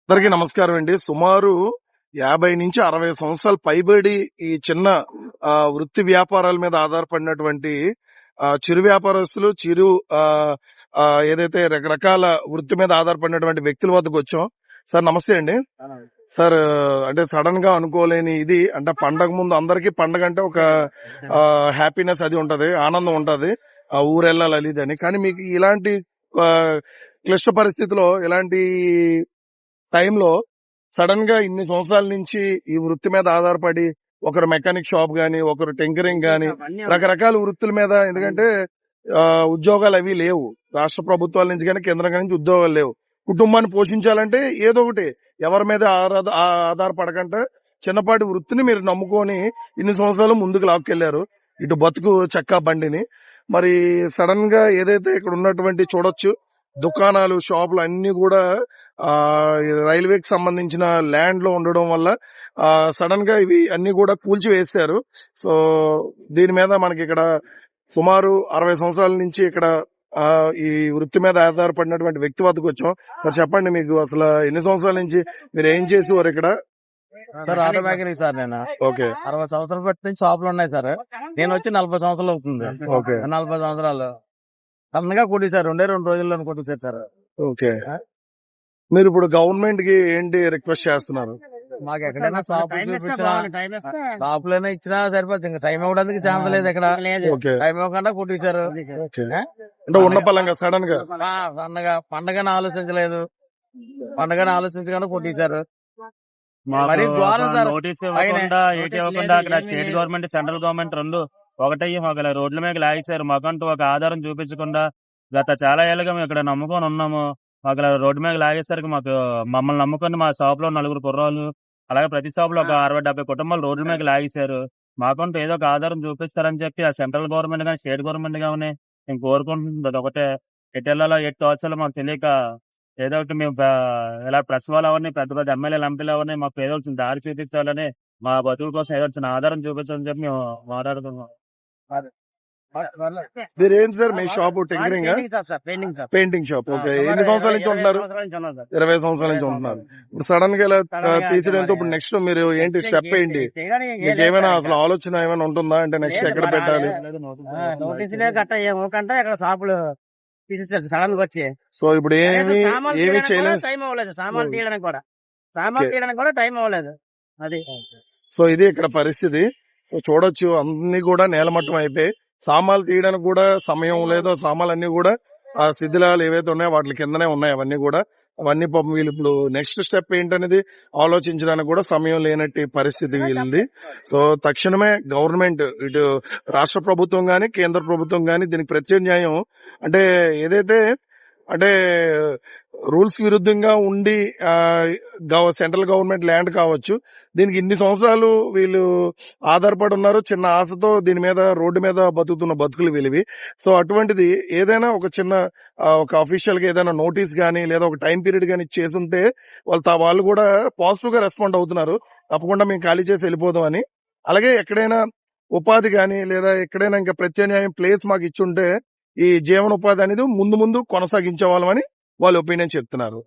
అందరికీ నమస్కారం అండి. సుమారు 50 నుంచి 60 సంవత్సరాలు పైబడి ఈ చిన్న వృత్తి వ్యాపారాల మీద ఆధారపడినటువంటి చిరు వ్యాపారస్తులు, చిరు ఆ, ఆ, ఏదైతే రకరకాల వృత్తి మీద ఆధారపడినటువంటి వ్యక్తుల వద్దకు వచ్చాం. సార్ నమస్తే అండి. సార్ అంటే సడన్ గా అనుకోలేని ఇది అంటే పండగ ముందు అందరికీ పండగ అంటే ఒక హ్యాపీనెస్ అది ఉంటది, ఆనందం ఉంటది, ఊరెళ్ళాలి అది ఇదని. కానీ మీకు ఇలాంటి ఆ, క్లిష్ట పరిస్థితిలో ఇలాంటి టైంలో సడన్ గా ఇన్ని సంవత్సరాల నుంచి ఈ వృత్తి మీద ఆధారపడి ఒకరు మెకానిక్ షాప్ గాని, ఒకరు టెంకరింగ్ గాని, రకరకాల వృత్తుల మీద, ఎందుకంటే ఉద్యోగాలు అవి లేవు. రాష్ట్ర ప్రభుత్వాల నుంచి కానీ కేంద్రం నుంచి ఉద్యోగాలు లేవు. కుటుంబాన్ని పోషించాలంటే ఏదో ఒకటి ఎవరి మీద ఆధారపడకుండా చిన్నపాటి వృత్తిని మీరు నమ్ముకొని ఇన్ని సంవత్సరాలు ముందుకు లాక్కెళ్లారు, ఇటు బతుకు చెక్క బండిని. మరి సడన్ గా ఏదైతే ఇక్కడ ఉన్నటువంటి చూడొచ్చు దుకాణాలు, షాపులు అన్ని కూడా రైల్వేకి సంబంధించిన ల్యాండ్ లో ఉండడం వల్ల సడన్ గా ఇవి అన్ని కూడా కూల్చివేశారు. సో దీని మీద మనకి ఇక్కడ సుమారు 60 సంవత్సరాల నుంచి ఇక్కడ ఈ వృత్తి మీద ఆధారపడినటువంటి వ్యక్తి వద్దకు వచ్చాం. సార్ చెప్పండి, మీకు అసలు ఎన్ని సంవత్సరాల నుంచి మీరు ఏం చేసేవారు ఇక్కడ? Sir auto mechanic sir. నేను ఓకే 60 సంవత్సరాల బట్టి నుంచి షాపులు ఉన్నాయి సార్. నేను వచ్చి 40 సంవత్సరాలు అవుతుంది. ఓకే 40 సంవత్సరాలు సన్నగా కొట్టేశారు, 2 రోజుల్లో కొట్టేశారు సార్. ఓకే మీరు ఇప్పుడు గవర్నమెంట్ కి ఏంటి రిక్వెస్ట్ చేస్తున్నారు? మాకు ఎక్కడైనా షాపులైనా ఇచ్చినా సరిపోతుంది, ఇంకా టైం ఇవ్వడానికి ఛాన్స్ లేదు. ఇక్కడ టైం ఇవ్వకుండా కొట్టేశారు. అంటే ఉన్న పలంగా సడన్ గా సన్నగా పండగని ఆలోచించలేదు, పండగని ఆలోచించకుండా కొట్టేశారు. నోటీస్ ఇవ్వకుండా ఏటి ఇవ్వకుండా అక్కడ స్టేట్ గవర్నమెంట్, సెంట్రల్ గవర్నమెంట్ రెండు ఒకటయ్యి మాకు రోడ్ల మీద లాగేశారు. మాకంటూ ఒక ఆధారం చూపించకుండా గత చాలా ఏళ్ళుగా మేము ఇక్కడ నమ్ముకొని ఉన్నాము. మాకు రోడ్డు మీద లాగేసరికి మమ్మల్ని నమ్ముకొని మా షాప్ లో 4 కుర్రాళ్ళు, అలాగే ప్రతి షాప్ లో ఒక 60-70 కుటుంబాలు రోడ్ల మీద లాగేశారు. మాకంటూ ఏదో ఒక ఆధారం చూపిస్తారని చెప్పి ఆ సెంట్రల్ గవర్నమెంట్ కానీ స్టేట్ గవర్నమెంట్ కానీ మేము కోరుకుంటుంది అది ఒకటే. ఎటు వెళ్ళాలో ఎటు తోచాలో మాకు తెలియక ఏదో ఒకటి మేము ఇలా ప్రెస్ వాళ్ళు అవన్నీ పెద్ద పెద్ద ఎమ్మెల్యేలు, ఎంపీలు అవన్నీ మాకు ఏదో వచ్చిన దారి చూపించాలని, మా బతుకుల కోసం ఏదో వచ్చిన ఆధారం చూపించాలని చెప్పి మేము మాట్లాడుతున్నాం. మీరు ఏంటి సార్ మీ shop? Tinkering, painting shop. Okay ఎన్ని సంవత్సరాల నుంచి ఉంటున్నారు? 20 సంవత్సరాల నుంచి ఉంటున్నారు. ఇప్పుడు సడన్ గా ఇలా తీసేయడంతో ఇప్పుడు నెక్స్ట్ మీరు ఏంటి స్టెప్ ఏంటి? మీకు ఏమైనా అసలు ఆలోచన ఏమైనా ఉంటుందా? అంటే నెక్స్ట్ ఎక్కడ పెట్టాలి? సడన్ గా వచ్చి సో ఇప్పుడు ఏమి చేయలేదు, టైం అవ్వలేదు. సామాన్ తీయడానికి కూడా టైం అవ్వలేదు. అది సో ఇది ఇక్కడ పరిస్థితి. సో చూడొచ్చు అన్ని కూడా నేలమట్టం అయిపోయి, సామాన్లు తీయడానికి కూడా సమయం లేదు. సామాన్లు అన్ని కూడా ఆ శిథిలాలు ఏవైతే ఉన్నాయో వాటి కిందనే ఉన్నాయి అవన్నీ కూడా. అవన్నీ పాపం వీళ్ళు ఇప్పుడు నెక్స్ట్ స్టెప్ ఏంటనేది ఆలోచించడానికి కూడా సమయం లేనట్టు పరిస్థితి వీళ్ళది. సో తక్షణమే గవర్నమెంట్, ఇటు రాష్ట్ర ప్రభుత్వం గాని కేంద్ర ప్రభుత్వం గాని దీనికి ప్రత్యామ్నాయం అంటే ఏదైతే అంటే రూల్స్ విరుద్ధంగా ఉండి సెంట్రల్ గవర్నమెంట్ ల్యాండ్ కావచ్చు, దీనికి ఇన్ని సంవత్సరాలు వీళ్ళు ఆధారపడి ఉన్నారు చిన్న ఆశతో, దీని మీద రోడ్డు మీద బతుకుతున్న బతుకులు వీళ్ళవి. సో అటువంటిది ఏదైనా ఒక చిన్న ఒక అఫీషియల్ గా ఏదైనా నోటీస్ గానీ లేదా ఒక టైం పీరియడ్ గానీ చేస్తుంటే వాళ్ళు కూడా పాజిటివ్ గా రెస్పాండ్ అవుతున్నారు, తప్పకుండా మేము ఖాళీ చేసి వెళ్ళిపోదాం అని. అలాగే ఎక్కడైనా ఉపాధి గానీ లేదా ఎక్కడైనా ఇంకా ప్రత్యామ్నాయం ప్లేస్ మాకు ఇచ్చుంటే ఈ జీవనోపాధి అనేది ముందు కొనసాగించే వాళ్ళమని వాళ్ళ ఒపీనియన్ చెప్తున్నారు.